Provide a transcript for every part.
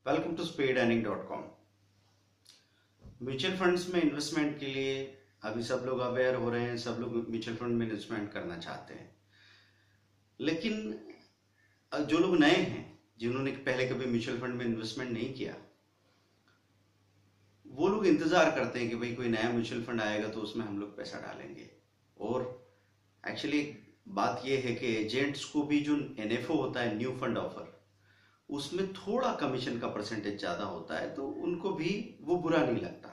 Welcome to speedearning.com। Mutual funds में investment के लिए अभी सब लोग अवेयर हो रहे हैं, सब लोग म्यूचुअल फंड में इन्वेस्टमेंट करना चाहते हैं। लेकिन जो लोग नए हैं, जिन्होंने पहले कभी म्यूचुअल फंड में इन्वेस्टमेंट नहीं किया, वो लोग इंतजार करते हैं कि भाई कोई नया म्यूचुअल फंड आएगा तो उसमें हम लोग पैसा डालेंगे। और एक्चुअली बात यह है कि एजेंट्स को भी जो NFO होता है, न्यू फंड ऑफर, उसमें थोड़ा कमीशन का परसेंटेज ज्यादा होता है, तो उनको भी वो बुरा नहीं लगता।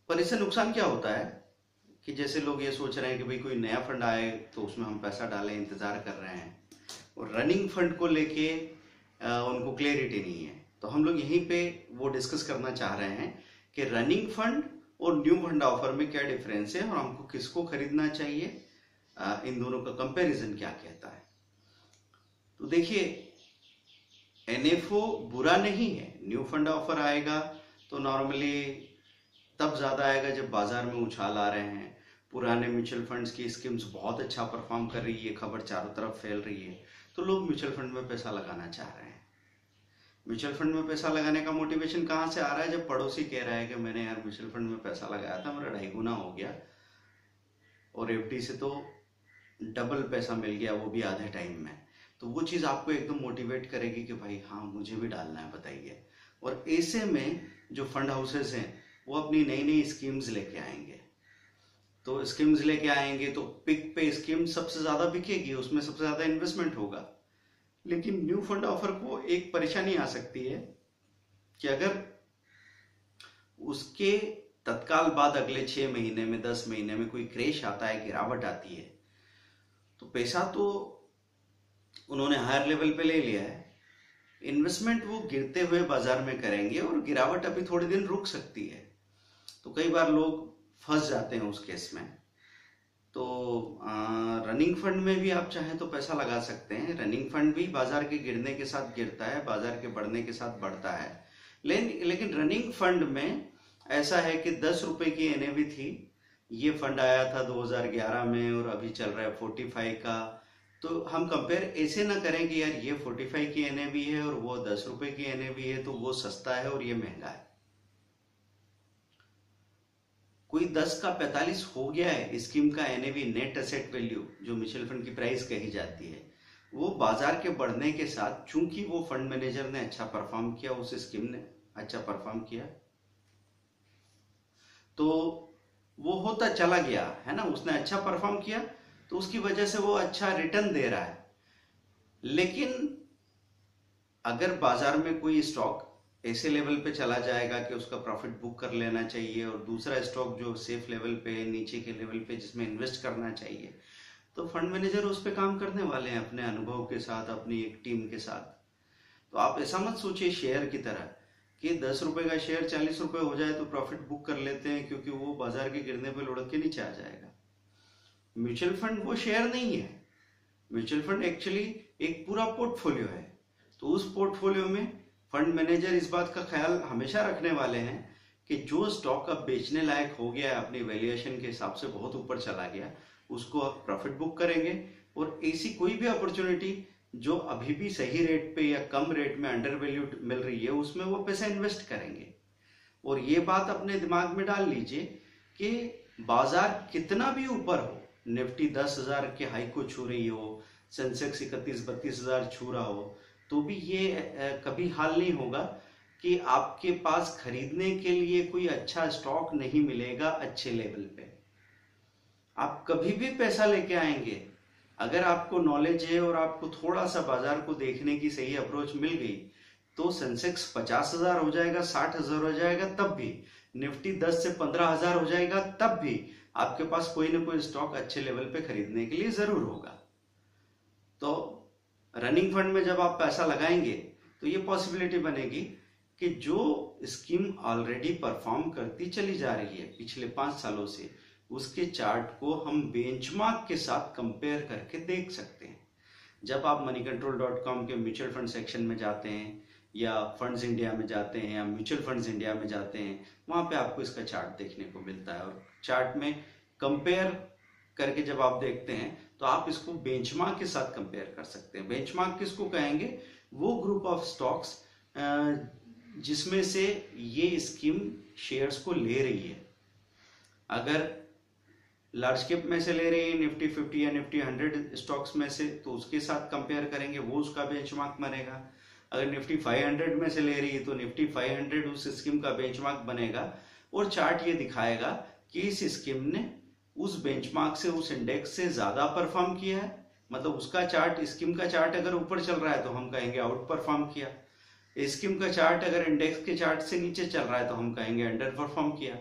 पर इससे नुकसान क्या होता है कि जैसे लोग ये सोच रहे हैं कि भाई कोई नया फंड आए तो उसमें हम पैसा डालें, इंतजार कर रहे हैं, और रनिंग फंड को लेके उनको क्लैरिटी नहीं है। तो हम लोग यहीं पे वो डिस्कस करना चाह रहे हैं कि रनिंग फंड और न्यू फंड ऑफर में क्या डिफरेंस है और हमको किसको खरीदना चाहिए, इन दोनों का कंपैरिजन क्या कहता है। तो देखिए, NFO बुरा नहीं है। न्यू फंड ऑफर आएगा तो नॉर्मली तब ज्यादा आएगा जब बाजार में उछाल आ रहे हैं, पुराने म्यूचुअल फंड्स की स्कीम्स बहुत अच्छा परफॉर्म कर रही है, खबर चारों तरफ फैल रही है, तो लोग म्यूचुअल फंड में पैसा लगाना चाह रहे हैं। म्यूचुअल फंड में पैसा लगाने का मोटिवेशन कहाँ से आ रहा है? जब पड़ोसी कह रहा है कि मैंने यार म्यूचुअल फंड में पैसा लगाया था, मेरा 2.5 गुना हो गया और FD से तो डबल पैसा मिल गया, वो भी आधे टाइम में। तो वो चीज आपको एकदम मोटिवेट करेगी कि भाई हाँ, मुझे भी डालना है, बताइए। और ऐसे में जो फंड हाउसेस हैं वो अपनी नई नई स्कीम्स लेके आएंगे। तो स्कीम्स लेके आएंगे तो पिक पे स्कीम सबसे ज्यादा बिकेगी, उसमें सबसे ज्यादा इन्वेस्टमेंट होगा। लेकिन न्यू फंड ऑफर को एक परेशानी आ सकती है कि अगर उसके तत्काल बाद अगले 6 महीने में, 10 महीने में कोई क्रैश आता है, गिरावट आती है, तो पैसा तो उन्होंने हायर लेवल पे ले लिया है, इन्वेस्टमेंट वो गिरते हुए बाजार में करेंगे और गिरावट अभी थोड़े दिन रुक सकती है। तो कई बार लोग फंस जाते हैं उस केस में। तो रनिंग फंड में भी आप चाहें तो पैसा लगा सकते हैं। रनिंग फंड भी बाजार के गिरने के साथ गिरता है, बाजार के बढ़ने के साथ बढ़ता है। लेकिन रनिंग फंड में ऐसा है कि 10 रुपए की NAV थी, ये फंड आया था 2011 में और अभी चल रहा है 45 का। तो हम कंपेयर ऐसे ना करें कि यार ये 45 की NAV है और वो 10 रुपए की NAV है, तो वो सस्ता है और ये महंगा है। कोई 10 का 45 हो गया है, स्कीम का NAV, नेट एसेट वैल्यू, जो म्यूचुअल फंड की प्राइस कही जाती है, वो बाजार के बढ़ने के साथ, चूंकि वो फंड मैनेजर ने अच्छा परफॉर्म किया, उस स्कीम ने अच्छा परफॉर्म किया, तो वो होता चला गया है ना। उसने अच्छा परफॉर्म किया तो उसकी वजह से वो अच्छा रिटर्न दे रहा है। लेकिन अगर बाजार में कोई स्टॉक ऐसे लेवल पे चला जाएगा कि उसका प्रॉफिट बुक कर लेना चाहिए और दूसरा स्टॉक जो सेफ लेवल पे, नीचे के लेवल पे, जिसमें इन्वेस्ट करना चाहिए, तो फंड मैनेजर उस पर काम करने वाले हैं अपने अनुभव के साथ, अपनी एक टीम के साथ। तो आप ऐसा मत सोचिए शेयर की तरह कि 10 रुपए का शेयर 40 रुपए हो जाए तो प्रॉफिट बुक कर लेते हैं, क्योंकि वो बाजार के गिरने पे लुढ़क के नीचे आ जाएगा। म्यूचुअल फंड वो शेयर नहीं है। म्यूचुअल फंड एक्चुअली एक पूरा पोर्टफोलियो है। तो उस पोर्टफोलियो में फंड मैनेजर इस बात का ख्याल हमेशा रखने वाले हैं कि जो स्टॉक अब बेचने लायक हो गया है, अपनी वैल्यूएशन के हिसाब से बहुत ऊपर चला गया, उसको अब प्रॉफिट बुक करेंगे। और ऐसी कोई भी अपॉर्चुनिटी जो अभी भी सही रेट पे या कम रेट में अंडर वैल्यूड मिल रही है, उसमें वो पैसा इन्वेस्ट करेंगे। और ये बात अपने दिमाग में डाल लीजिए कि बाजार कितना भी ऊपर हो, निफ्टी 10,000 के हाई को छू रही हो, सेंसेक्स 31-32 हजार छू रहा हो, तो भी ये कभी हाल नहीं होगा कि आपके पास खरीदने के लिए कोई अच्छा स्टॉक नहीं मिलेगा अच्छे लेवल पे। आप कभी भी पैसा लेके आएंगे, अगर आपको नॉलेज है और आपको थोड़ा सा बाजार को देखने की सही अप्रोच मिल गई, तो सेंसेक्स 50,000 हो जाएगा, 60,000 हो जाएगा, तब भी निफ्टी 10 से 15,000 हो जाएगा, तब भी आपके पास कोई ना कोई स्टॉक अच्छे लेवल पे खरीदने के लिए जरूर होगा। तो रनिंग फंड में जब आप पैसा लगाएंगे तो ये पॉसिबिलिटी बनेगी कि जो स्कीम ऑलरेडी परफॉर्म करती चली जा रही है पिछले 5 सालों से, उसके चार्ट को हम बेंचमार्क के साथ कंपेयर करके देख सकते हैं। जब आप moneycontrol.com के म्यूचुअल फंड सेक्शन में जाते हैं या फंड्स इंडिया में जाते हैं या म्यूचुअल फंड्स इंडिया में जाते हैं, वहां पे आपको इसका चार्ट देखने को मिलता है। और चार्ट में कंपेयर करके जब आप देखते हैं तो आप इसको बेंचमार्क के साथ कंपेयर कर सकते हैं। बेंचमार्क किसको कहेंगे? वो ग्रुप ऑफ स्टॉक्स जिसमें से ये स्कीम शेयर्स को ले रही है। अगर लार्ज कैप में से ले रही है निफ्टी 50 या निफ्टी 100 स्टॉक्स में से, तो उसके साथ कंपेयर करेंगे, वो उसका बेंचमार्क बनेगा। अगर निफ्टी 500 में से ले रही है तो निफ्टी 500 उस स्कीम का बेंचमार्क बनेगा। और चार्ट ये दिखाएगा कि इस स्कीम ने उस बेंचमार्क से, उस इंडेक्स से ज्यादा परफॉर्म किया है, मतलब उसका चार्ट, स्कीम का चार्ट अगर ऊपर चल रहा है तो हम कहेंगे आउट परफॉर्म किया, स्कीम का चार्ट अगर इंडेक्स के चार्ट से नीचे चल रहा है तो हम कहेंगे अंडर परफॉर्म किया।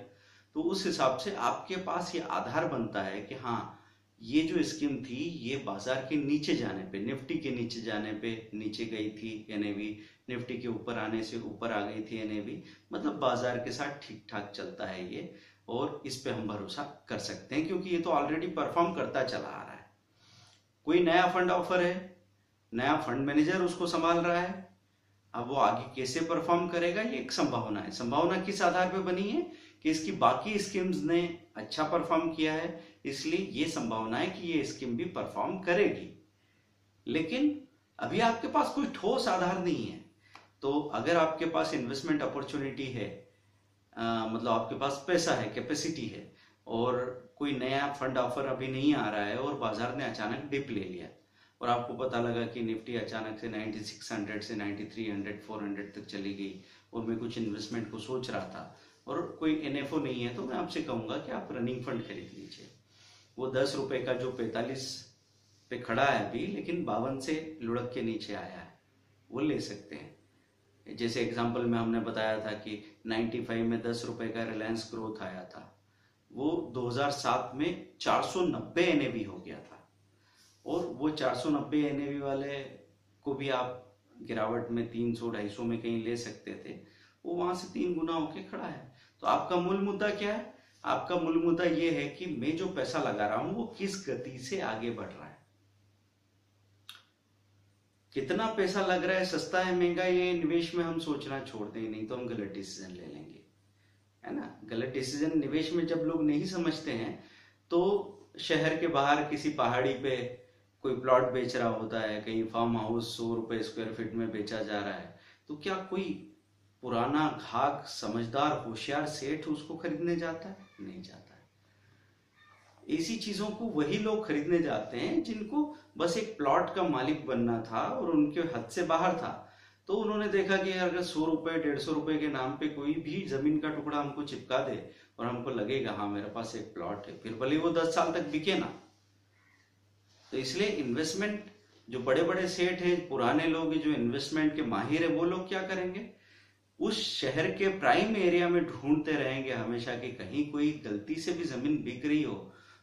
तो उस हिसाब से आपके पास ये आधार बनता है कि हाँ, ये जो स्कीम थी ये बाजार के नीचे जाने पे, निफ्टी के नीचे जाने पे नीचे गई थी एनएवी, निफ्टी के ऊपर आने से ऊपर आ गई थी एनएवी, मतलब बाजार के साथ ठीक ठाक चलता है ये, और इस पे हम भरोसा कर सकते हैं क्योंकि ये तो ऑलरेडी परफॉर्म करता चला आ रहा है। कोई नया फंड ऑफर है, नया फंड मैनेजर उसको संभाल रहा है, अब वो आगे कैसे परफॉर्म करेगा ये एक संभावना है। संभावना किस आधार पे बनी है कि इसकी बाकी स्कीम्स ने अच्छा परफॉर्म किया है, इसलिए ये संभावना है कि ये स्कीम भी परफॉर्म करेगी। लेकिन अभी आपके पास कोई ठोस आधार नहीं है। तो अगर आपके पास इन्वेस्टमेंट अपॉर्चुनिटी है, मतलब आपके पास पैसा है, कैपेसिटी है, और कोई नया फंड ऑफर अभी नहीं आ रहा है और बाजार ने अचानक डिप ले लिया और आपको पता लगा कि निफ्टी अचानक से 9600 से 9300 400 तक चली गई और मैं कुछ इन्वेस्टमेंट को सोच रहा था और कोई एनएफओ नहीं है, तो मैं आपसे कहूंगा कि आप रनिंग फंड खरीद लीजिए। वो 10 रुपए का जो 45 पे खड़ा है अभी, लेकिन 52 से लुढ़क के नीचे आया है, वो ले सकते हैं। जैसे एग्जाम्पल में हमने बताया था कि 95 में 10 रुपए का रिलायंस ग्रोथ आया था, वो 2007 में 490 एनएवी हो गया था, और वो 490 एनएवी वाले को भी आप गिरावट में 300-250 में कहीं ले सकते थे, वो वहां से 3 गुना होके खड़ा है। तो आपका मूल मुद्दा क्या है? आपका मूल मुद्दा ये है कि मैं जो पैसा लगा रहा हूं वो किस गति से आगे बढ़ रहा है, कितना पैसा लग रहा है, सस्ता है महंगा, ये निवेश में हम सोचना छोड़ दें, नहीं तो हम गलत डिसीजन ले लेंगे, है ना। गलत डिसीजन निवेश में जब लोग नहीं समझते हैं, तो शहर के बाहर किसी पहाड़ी पे कोई प्लॉट बेच रहा होता है, कहीं फार्म हाउस 100 रुपए स्क्वायर फीट में बेचा जा रहा है, तो क्या कोई पुराना घाक समझदार होशियार सेठ उसको खरीदने जाता है? नहीं जाता है। ऐसी चीजों को वही लोग खरीदने जाते हैं जिनको बस एक प्लॉट का मालिक बनना था और उनके हद से बाहर था, तो उन्होंने देखा कि अगर 100 रुपए 150 रुपए के नाम पे कोई भी जमीन का टुकड़ा हमको चिपका दे और हमको लगेगा हाँ मेरे पास एक प्लॉट है, फिर भले वो 10 साल तक बिके ना। तो इसलिए इन्वेस्टमेंट, जो बड़े बड़े सेठ हैं, पुराने लोग जो इन्वेस्टमेंट के माहिर है, वो लोग क्या करेंगे, उस शहर के प्राइम एरिया में ढूंढते रहेंगे हमेशा कि कहीं कोई गलती से भी जमीन बिक रही हो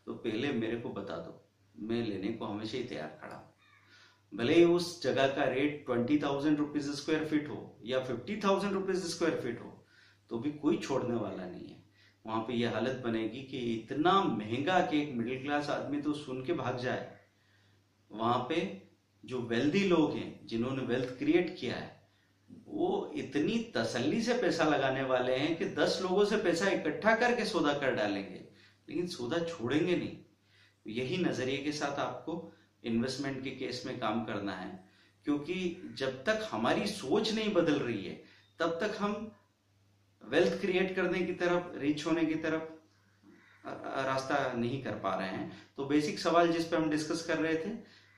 तो पहले मेरे को बता दो, मैं लेने को हमेशा ही तैयार खड़ा हूं। भले ही उस जगह का रेट 20,000 रुपीज स्क्वायर फीट हो या 50,000 रुपीज स्क्वायर फीट हो, तो भी कोई छोड़ने वाला नहीं है। वहां पे ये हालत बनेगी कि इतना महंगा कि एक मिडिल क्लास आदमी तो सुन के भाग जाए। वहां पे जो वेल्दी लोग हैं, जिन्होंने वेल्थ क्रिएट किया है, वो इतनी तसल्ली से पैसा लगाने वाले हैं कि 10 लोगों से पैसा इकट्ठा करके सौदा कर डालेंगे, लेकिन सौदा छोड़ेंगे नहीं। यही नजरिए के साथ आपको इन्वेस्टमेंट के केस में काम करना है, क्योंकि जब तक हमारी सोच नहीं बदल रही है तब तक हम वेल्थ क्रिएट करने की तरफ, रीच होने की तरफ रास्ता नहीं कर पा रहे हैं। तो बेसिक सवाल जिस पे हम डिस्कस कर रहे थे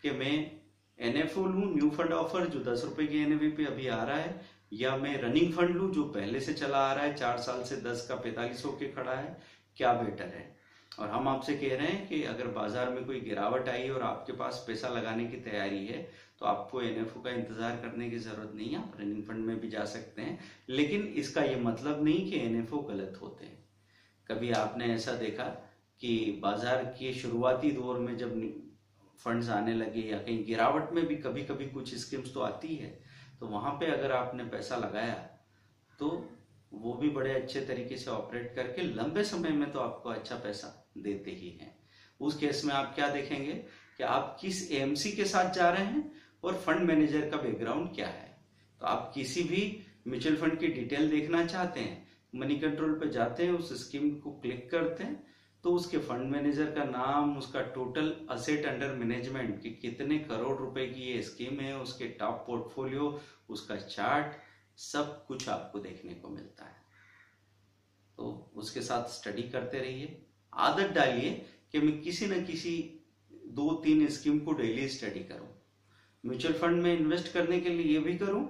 कि मैं एनएफओ लूं, न्यू फंड ऑफर जो 10 रुपए की एनएवी पे अभी आ रहा है, या मैं रनिंग फंड लूं जो पहले से चला आ रहा है, 4 साल से 10 का 45 होके खड़ा है, क्या बेटर है? और हम आपसे कह रहे हैं कि अगर बाजार में कोई गिरावट आई और आपके पास पैसा लगाने की तैयारी है तो आपको एनएफओ का इंतजार करने की जरूरत नहीं है, आप रनिंग फंड में भी जा सकते हैं। लेकिन इसका ये मतलब नहीं कि एनएफओ गलत होते हैं। कभी आपने ऐसा देखा कि बाजार के शुरुआती दौर में जब फंड्स आने लगे या कहीं गिरावट में भी कभी कभी कुछ स्कीम्स तो आती है, तो वहां पे अगर आपने पैसा लगाया तो वो भी बड़े अच्छे तरीके से ऑपरेट करके लंबे समय में तो आपको अच्छा पैसा देते ही हैं। उस केस में आप क्या देखेंगे कि आप किस एएमसी के साथ जा रहे हैं और फंड मैनेजर का बैकग्राउंड क्या है। तो आप किसी भी म्यूचुअल फंड की डिटेल देखना चाहते हैं, मनी कंट्रोल पे जाते हैं, उस स्कीम को क्लिक करते हैं, तो उसके फंड मैनेजर का नाम, उसका टोटल असेट अंडर मैनेजमेंट कि कितने करोड़ रुपए की ये स्कीम है, उसके टॉप पोर्टफोलियो, उसका चार्ट, सब कुछ आपको देखने को मिलता है। तो उसके साथ स्टडी करते रहिए, आदत डालिए कि मैं किसी न किसी 2-3 स्कीम को डेली स्टडी करूं, म्यूचुअल फंड में इन्वेस्ट करने के लिए ये भी करूं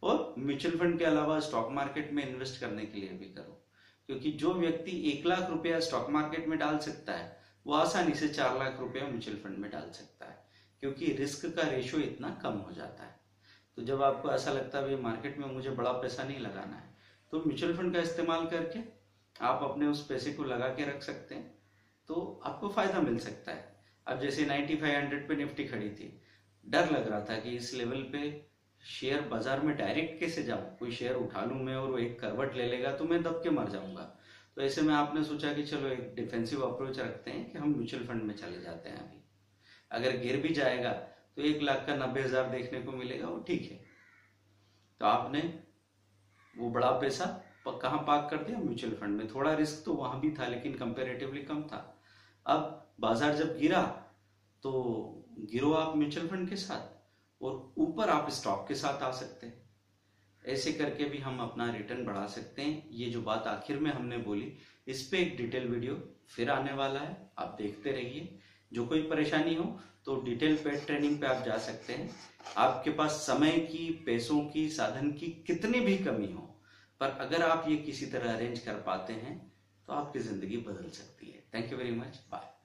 और म्यूचुअल फंड के अलावा स्टॉक मार्केट में इन्वेस्ट करने के लिए भी करूं। क्योंकि जो व्यक्ति 1 लाख रुपया स्टॉक मार्केट में डाल सकता है वो आसानी से 4 लाख रुपया म्यूचुअल फंड में डाल सकता है, क्योंकि रिस्क का रेशो इतना कम हो जाता है। तो जब आपको ऐसा लगता है मार्केट में मुझे बड़ा पैसा नहीं लगाना है, तो म्यूचुअल फंड का इस्तेमाल करके आप अपने उस पैसे को लगा के रख सकते हैं, तो आपको फायदा मिल सकता है। अब जैसे 9500 पे निफ्टी खड़ी थी, डर लग रहा था कि इस लेवल पे शेयर बाजार में डायरेक्ट कैसे जाऊं, कोई शेयर उठा लूं मैं और वो एक करवट ले लेगा तो मैं दब के मर जाऊंगा। तो ऐसे में आपने सोचा कि चलो एक डिफेंसिव अप्रोच रखते हैं कि हम म्यूचुअल फंड में चले जाते हैं। अभी अगर गिर भी जाएगा तो 1 लाख का 90,000 देखने को मिलेगा, वो ठीक है। तो आपने वो बड़ा पैसा कहाँ पार्क कर दिया? म्यूचुअल फंड में। थोड़ा रिस्क तो वहां भी था लेकिन कंपेरेटिवली कम था। अब बाजार जब गिरा तो गिरो आप म्यूचुअल फंड के साथ और ऊपर आप स्टॉक के साथ आ सकते हैं। ऐसे करके भी हम अपना रिटर्न बढ़ा सकते हैं। ये जो बात आखिर में हमने बोली, इस पे एक डिटेल वीडियो फिर आने वाला है, आप देखते रहिए। जो कोई परेशानी हो तो डिटेल पेड ट्रेनिंग पे आप जा सकते हैं। आपके पास समय की, पैसों की, साधन की कितनी भी कमी हो, पर अगर आप ये किसी तरह अरेंज कर पाते हैं तो आपकी जिंदगी बदल सकती है। Thank you very much, bye.